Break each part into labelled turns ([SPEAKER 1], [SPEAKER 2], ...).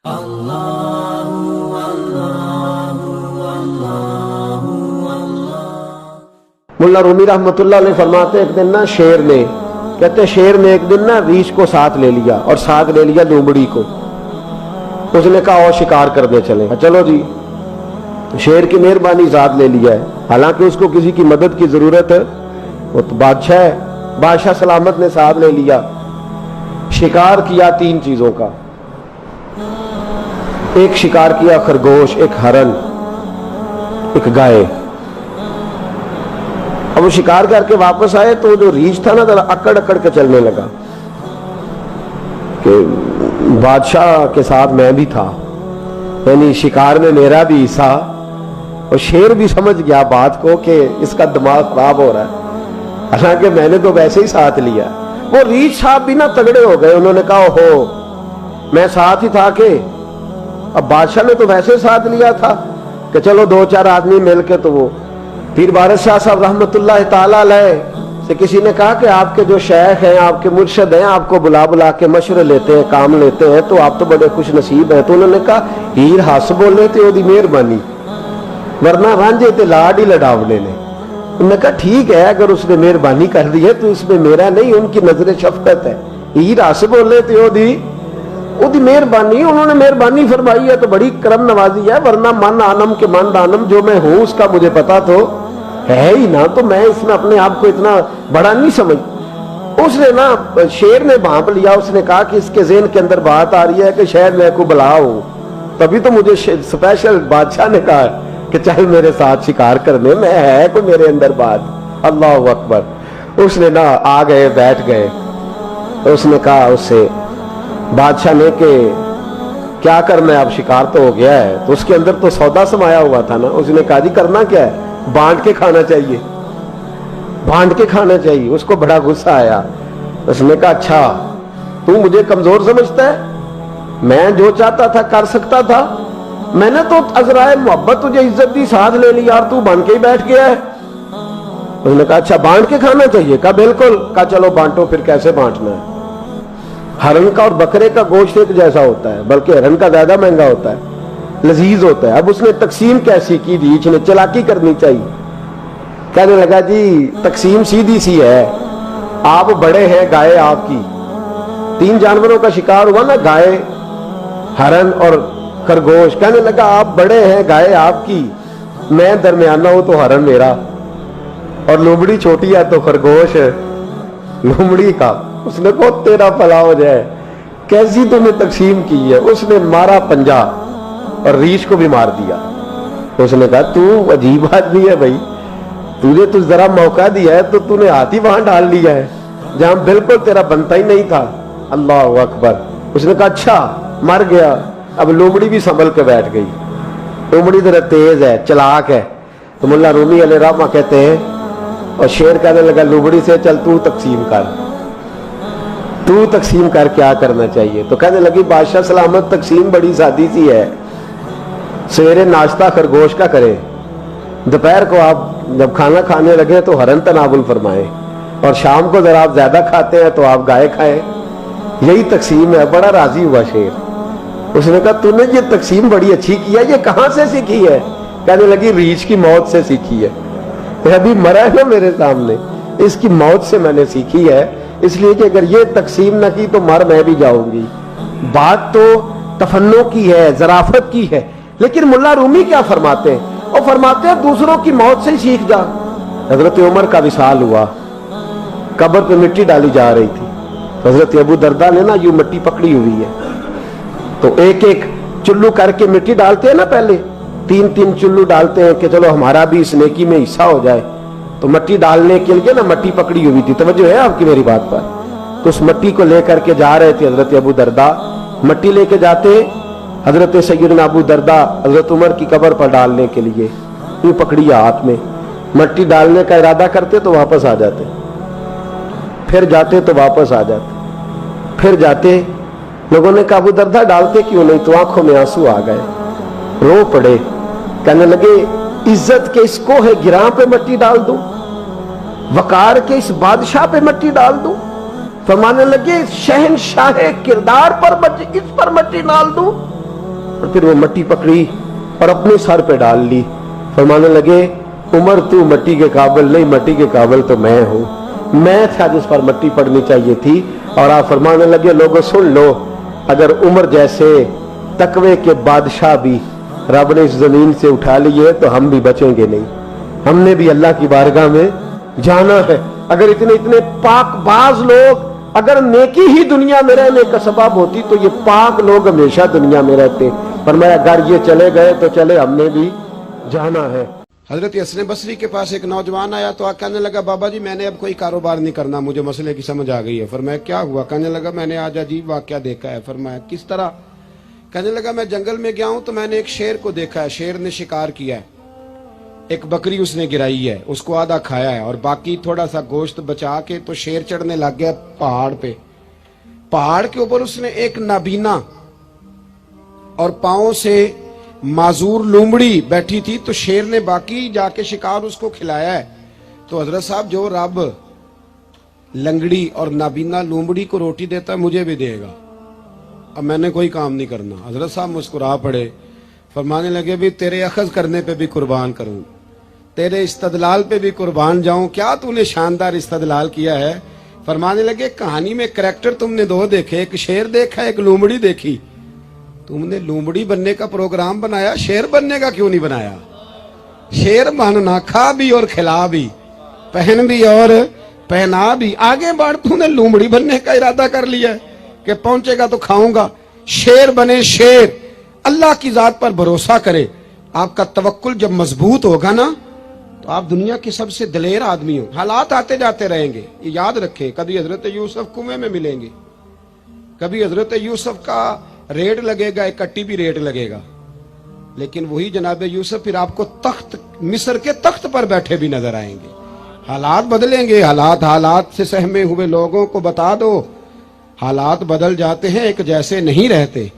[SPEAKER 1] मुल्ला रूमी रहमतुल्लाह अलैह फरमाते एक दिन ना शेर ने, कहते शेर ने एक दिन ना रीछ को साथ ले लिया और साथ ले लिया लोमड़ी को। उसने कहा और शिकार करने चले। चलो जी, शेर की मेहरबानी साथ ले लिया है, हालांकि उसको किसी की मदद की जरूरत है, वो तो बादशाह है, बादशाह सलामत ने साथ ले लिया। शिकार किया 3 चीजों का, एक शिकार किया खरगोश, एक हरन, एक गाय। अब वो शिकार करके वापस आए तो जो रीछ था ना जरा अकड़ अकड़ के चलने लगा कि बादशाह के साथ मैं भी था, यानी शिकार में मेरा भी हिस्सा। और शेर भी समझ गया बात को कि इसका दिमाग खराब हो रहा है, हालांकि मैंने तो वैसे ही साथ लिया। वो रीछ साहब भी ना तगड़े हो गए, उन्होंने कहा हो मैं साथ ही था के, अब बादशाह ने तो वैसे साथ लिया था कि चलो 2-4 आदमी मिलके। तो वो पीर बारिश शाह साहब रहमतुल्लाह ताला अलैह से किसी ने कहा कि आपके जो शेख हैं, आपके मुर्शद हैं, आपको बुला बुला के मशवरे लेते हैं, काम लेते हैं, तो आप तो बड़े खुश नसीब हैं। तो उन्होंने कहा हीर हस बोले तो ओदी मेहरबानी, वरना रांझे ते लाड ही लड़ावने ने। उन्होंने कहा ठीक है, अगर उसने मेहरबानी कर दी है तो इसमें मेरा नहीं, उनकी नजर शफकत है। हीर हस बोले तो ओदी मेहरबानी, उन्होंने मेहरबानी फरमाई है तो बड़ी करम नवाजी है, वरना मन आनम के मन दानम, जो मैं हूं उसका मुझे पता तो है ही ना, तो मैं इसमें अपने आप को इतना बड़ा नहीं समझ। उसने ना शेर ने भांप लिया, उसने कहा कि इसके ज़हन के अंदर बात आ रही है कि शायद मैं को बुलाऊं, तभी तो मुझे स्पेशल बादशाह ने कहा कि चल मेरे साथ शिकार करने में, है कोई मेरे अंदर बात। अल्लाह अकबर। उसने ना आ गए, बैठ गए। उसने कहा उससे बादशाह ने कि क्या करना है, अब शिकार तो हो गया है। तो उसके अंदर तो सौदा समाया हुआ था ना। उसने कहा जी करना क्या है, बांट के खाना चाहिए, बांट के खाना चाहिए। उसको बड़ा गुस्सा आया। उसने कहा अच्छा तू मुझे कमजोर समझता है, मैं जो चाहता था कर सकता था, मैंने तो अजराए मोहब्बत तुझे इज्जत दी, साथ ले ली, यार तू बन के ही बैठ गया है। उसने कहा अच्छा बांट के खाना चाहिए। कहा बिल्कुल। कहा चलो बांटो, फिर कैसे बांटना है। हरन का और बकरे का गोश्त एक जैसा होता है, बल्कि हरन का ज्यादा महंगा होता है, लजीज होता है। अब उसने तकसीम कैसी की थी, इसने चालाकी करनी चाहिए। कहने लगा जी तकसीम सीधी सी है, आप बड़े हैं, गाय आपकी, 3 जानवरों का शिकार हुआ ना, गाय, हरन और खरगोश। कहने लगा आप बड़े हैं, गाय आपकी, मैं दरमियाना हूं तो हरन मेरा, और लोमड़ी छोटी है तो खरगोश लोमड़ी का। उसने कहा तेरा भला हो जाए, कैसी तुमने तकसीम की है। उसने मारा पंजा और रीछ को भी मार दिया। उसने कहा तू अजीब आदमी है भाई, तुझे तो जरा मौका दिया है तो तूने हाथ ही वहां डाल लिया है जहां बिल्कुल तेरा बनता ही नहीं था। अल्लाह अकबर। उसने कहा अच्छा मर गया। अब लोमड़ी भी संभल के बैठ गई। लोमड़ी जरा तेज है, चलाक है। तो मुल्ला रूमी अलैह रहमा कहते हैं, और शेर कहने लगा लोमड़ी से चल तू तकसीम कर, तू तकसीम कर, क्या करना चाहिए। तो कहने लगी बादशाह सलामत तकसीम बड़ी सादी सी है, सवेरे नाश्ता खरगोश का करें, दोपहर को आप जब खाना खाने लगे तो हरन तनावुल फरमाएं, और शाम को जरा आप ज्यादा खाते हैं तो आप गाय खाएं, यही तकसीम है। बड़ा राजी हुआ शेर। उसने कहा तूने ये तकसीम बड़ी अच्छी की है, ये कहां से सीखी है। कहने लगी रीछ की मौत से सीखी है, अभी मरा है ना मेरे सामने, इसकी मौत से मैंने सीखी है, इसलिए कि अगर ये तकसीम न की तो मर मैं भी जाऊंगी। बात तो तफन्नो की है, जराफत की है, लेकिन मुल्ला रूमी क्या फरमाते हैं, वो फरमाते हैं दूसरों की मौत से ही सीख जा। हजरत उमर का विसाल हुआ, कब्र पे मिट्टी डाली जा रही थी, तो हजरत अबू दरदा ने ना यूं मिट्टी पकड़ी हुई है, तो एक एक चुल्लू करके मिट्टी डालते हैं ना, पहले 3-3 चुल्लू डालते हैं कि चलो हमारा भी इस नेकी में हिस्सा हो जाए। तो मट्टी डालने के लिए ना मट्टी पकड़ी हुई थी, तवज्जो है आपकी मेरी बात पर। तो उस मट्टी को लेकर के जा रहे थे हजरत अबू दरदा, मट्टी लेके जाते हजरत सैयदना अबू दरदा हजरत उमर की कब्र पर डालने के लिए, यूं पकड़ी हाथ में, मट्टी डालने का इरादा करते तो वापस आ जाते, फिर जाते तो वापस आ जाते, फिर जाते। लोगों ने कहा अबू दरदा डालते क्यों नहीं, तो आंखों में आंसू आ गए, रो पड़े। कहने लगे इज्जत के इसको है गिरां पे मट्टी डाल दूं, वकार के इस बादशाह पे मट्टी डाल दूं। फरमाने लगे शहनशाह किरदार पर इस पर मट्टी डाल दूं, और फिर वो मट्टी पकड़ी और अपने सर पे डाल ली। फरमाने लगे, उमर तू मट्टी के काबिल नहीं, मट्टी के काबिल तो मैं हूं, मैं था जिस पर मट्टी पड़नी चाहिए थी। और आप फरमाने लगे, लोगों सुन लो, अगर उमर जैसे तकवे के बादशाह भी रब ने इस जमीन से उठा लिए तो हम भी बचेंगे नहीं, हमने भी अल्लाह की बारगाह में जाना है। अगर इतने इतने पाकबाज लोग, अगर नेकी ही दुनिया में रहने का सबब होती तो ये पाक लोग हमेशा दुनिया में रहते। फरमाया, अगर ये चले गए तो चले, हमने भी जाना है। हजरत हसन बसरी के पास एक नौजवान आया तो कहने लगा, बाबा जी मैंने अब कोई कारोबार नहीं करना, मुझे मसले की समझ आ गई है। फरमाया, क्या हुआ? कहने लगा, मैंने आज अजीब वाकया देखा है। फरमाया, किस तरह? कहने लगा, मैं जंगल में गया हूं तो मैंने एक शेर को देखा है, शेर ने शिकार किया है, एक बकरी उसने गिराई है, उसको आधा खाया है और बाकी थोड़ा सा गोश्त बचा के तो शेर चढ़ने लग गया पहाड़ पे। पहाड़ के ऊपर उसने एक नाबीना और पांव से माजूर लोमड़ी बैठी थी, तो शेर ने बाकी जाके शिकार उसको खिलाया है। तो हजरत साहब, जो रब लंगड़ी और नाबीना लोमड़ी को रोटी देता है मुझे भी देगा, अब मैंने कोई काम नहीं करना। हजरत साहब मुस्कुरा पड़े, फरमाने लगे, भी तेरे अखज करने पे भी कुर्बान करूं, तेरे इस्तदलाल पे भी कुर्बान जाऊं। क्या तूने शानदार इस्तदलाल किया है। फरमाने लगे, कहानी में करैक्टर तुमने दो देखे, एक शेर देखा, एक लोमड़ी देखी। तुमने लोमड़ी बनने का प्रोग्राम बनाया, शेर बनने का क्यों नहीं बनाया? शेर बनना, खा भी और खिला भी, पहन भी और पहना भी, आगे बढ़। तूने लोमड़ी बनने का इरादा कर लिया है कि पहुंचेगा तो खाऊंगा। शेर बने, शेर अल्लाह की जात पर भरोसा करे। आपका तवक्कुल जब मजबूत होगा ना तो आप दुनिया के सबसे दलेर आदमी हो। हालात आते जाते रहेंगे, ये याद रखें। कभी हजरत यूसुफ कुएं में मिलेंगे, कभी हजरत यूसुफ का रेड लगेगा, एक कट्टी भी रेड लगेगा, लेकिन वही जनाब यूसुफ फिर आपको तख्त, मिस्र के तख्त पर बैठे भी नजर आएंगे। हालात बदलेंगे, हालात से सहमे हुए लोगों को बता दो, हालात बदल जाते हैं, एक जैसे नहीं रहते।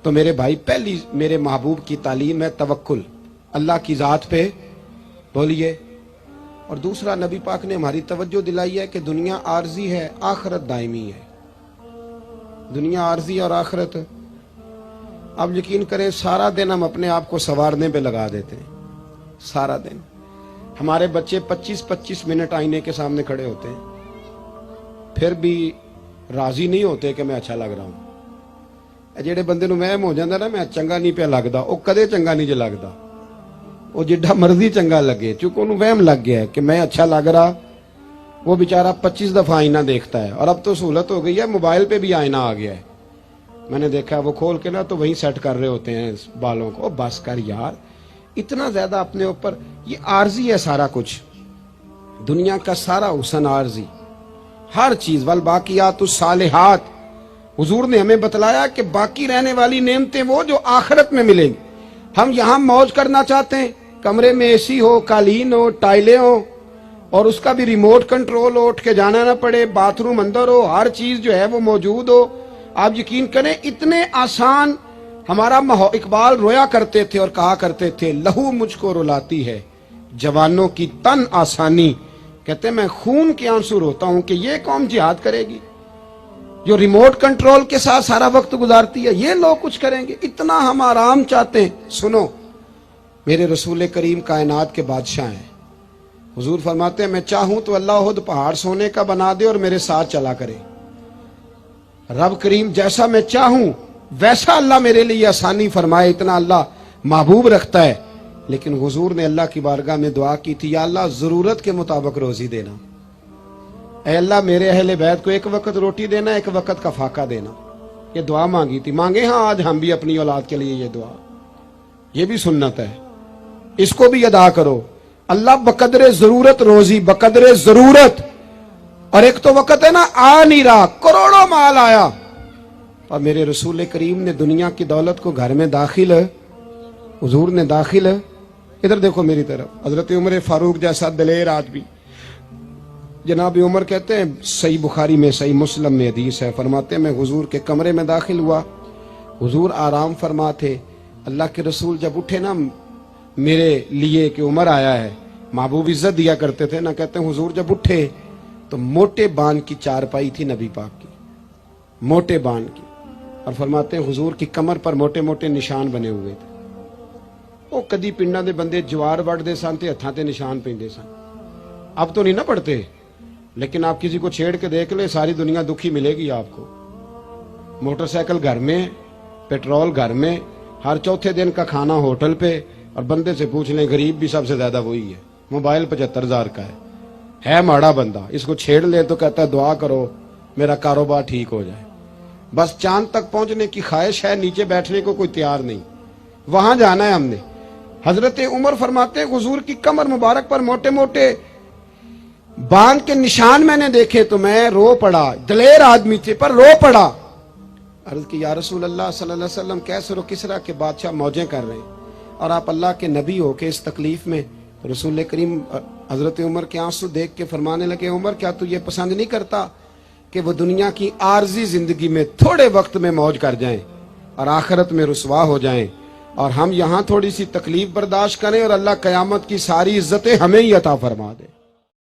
[SPEAKER 1] तो मेरे भाई, पहली मेरे महबूब की तालीम है तवक्कुल, अल्लाह की जात पे बोलिए। और दूसरा, नबी पाक ने हमारी तवज्जो दिलाई है कि दुनिया आर्जी है, आखिरत दायमी है। दुनिया आर्जी और आखिरत, आप यकीन करें सारा दिन हम अपने आप को संवारने पे लगा देते हैं। सारा दिन हमारे बच्चे 25-25 मिनट आईने के सामने खड़े होते हैं, फिर भी राजी नहीं होते कि मैं अच्छा लग रहा हूं। ਜਿਹੜੇ ਬੰਦੇ ਨੂੰ ਵਹਿਮ ਹੋ ਜਾਂਦਾ ਨਾ ਮੈਂ ਚੰਗਾ ਨਹੀਂ ਪਿਆ ਲੱਗਦਾ, ਉਹ ਕਦੇ ਚੰਗਾ ਨਹੀਂ ਜੇ ਲੱਗਦਾ, ਉਹ ਜਿੱਡਾ ਮਰਜ਼ੀ ਚੰਗਾ ਲੱਗੇ, ਚੁੱਕ ਉਹਨੂੰ ਵਹਿਮ ਲੱਗ ਗਿਆ कि मैं अच्छा लग रहा। वो बेचारा 25 दफा आईना देखता है। और अब तो सहूलत हो गई है, मोबाइल पे भी आईना आ गया है। मैंने देखा है वो खोल के ना तो वहीं सेट कर रहे होते हैं बालों को। बस कर यार, इतना ज्यादा अपने ऊपर, ये आर्जी है सारा कुछ, दुनिया का सारा हुस्न आर्जी, हर चीज। वल बाकियात सालिहात, हुजूर ने हमें बतलाया कि बाकी रहने वाली नेमतें वो जो आखिरत में मिलेंगी। हम यहां मौज करना चाहते हैं, कमरे में एसी हो, कालीन हो, टाइलें हो और उसका भी रिमोट कंट्रोल हो, उठ के जाना ना पड़े, बाथरूम अंदर हो, हर चीज जो है वो मौजूद हो। आप यकीन करें इतने आसान हमारा माहौल। इकबाल रोया करते थे और कहा करते थे, लहू मुझको रुलाती है जवानों की तन आसानी। कहते मैं खून के आंसू रोता हूं कि ये कौम जिहाद करेगी जो रिमोट कंट्रोल के साथ सारा वक्त गुजारती है, ये लोग कुछ करेंगे। इतना हम आराम चाहते हैं। सुनो, मेरे रसूल करीम कायनात के बादशाह हैं। हुजूर फरमाते हैं, मैं चाहूं तो अल्लाह खुद पहाड़ सोने का बना दे और मेरे साथ चला करे। रब करीम जैसा मैं चाहूं वैसा अल्लाह मेरे लिए आसानी फरमाए, इतना अल्लाह महबूब रखता है। लेकिन हुजूर ने अल्लाह की बारगाह में दुआ की थी, या अल्लाह जरूरत के मुताबिक रोजी देना, ऐ अल्लाह मेरे अहले बैत को एक वक्त रोटी देना, एक वक्त का फाका देना। ये दुआ मांगी थी। मांगे हाँ आज हम भी अपनी औलाद के लिए ये दुआ, ये भी सुन्नत है, इसको भी अदा करो। अल्लाह बकदरे जरूरत रोजी, बकदरे जरूरत। और एक तो वक्त है ना आ नहीं रहा, करोड़ों माल आया और मेरे रसूल करीम ने दुनिया की दौलत को घर में दाखिल, हुजूर ने दाखिल, इधर देखो मेरी तरफ, हजरत उमर फारूक जैसा दलेर आदमी, जनाब उमर कहते हैं, सही बुखारी में सही मुस्लिम में हदीस है, फरमाते हैं मैं हुजूर के कमरे में दाखिल हुआ, हुजूर आराम फरमा थे। अल्लाह के रसूल जब उठे ना मेरे लिए कि उमर आया है, महबूब इज्जत दिया करते थे ना, कहते हैं हुजूर जब उठे तो मोटे बान की चारपाई थी नबी पाक की, मोटे बान की,
[SPEAKER 2] اور فرماتے ہیں حضور کی کمر پر موٹے موٹے نشان بنے ہوئے تھے. وہ کدی پنڈاں دے بندے جوار وڈدے سن تے ہتھاں تے نشان پیندے سن. اب تو نہیں نہ پڑتے، لیکن آپ کسی کو چھیڑ کے دیکھ لیں ساری دنیا دکھی ملے گی آپ کو. موٹر سائیکل گھر میں، پیٹرول گھر میں، ہر چوتھے دن کا کھانا ہوٹل پہ، اور بندے سے پوچھ لیں غریب بھی سب سے زیادہ وہی ہے. موبائل 75,000 کا ہے ماڑا بندہ. اس کو چھیڑ لے تو کہتا ہے دعا کرو میرا کاروبار ٹھیک ہو جائے. بس چاند تک پہنچنے کی خواہش ہے، نیچے بیٹھنے کو کوئی تیار نہیں. وہاں جانا ہے ہم نے. حضرت عمر فرماتے ہیں حضور کی کمر مبارک پر موٹے موٹے باندھ کے نشان میں نے دیکھے تو میں رو پڑا. دلیر آدمی تھے پر رو پڑا. عرض کی یا رسول اللہ صلی اللہ علیہ وسلم کیسر و کسرا کے بادشاہ موجیں کر رہے ہیں اور آپ اللہ کے نبی ہو کے اس تکلیف میں. رسول کریم حضرت عمر کے آنسو دیکھ کے فرمانے لگے عمر کیا تو یہ پسند نہیں کرتا کہ وہ دنیا کی عارضی زندگی میں تھوڑے وقت میں موج کر جائیں اور آخرت میں رسوا ہو جائیں، اور ہم یہاں تھوڑی سی تکلیف برداشت کریں اور اللہ قیامت کی ساری عزتیں ہمیں ہی عطا فرما دے.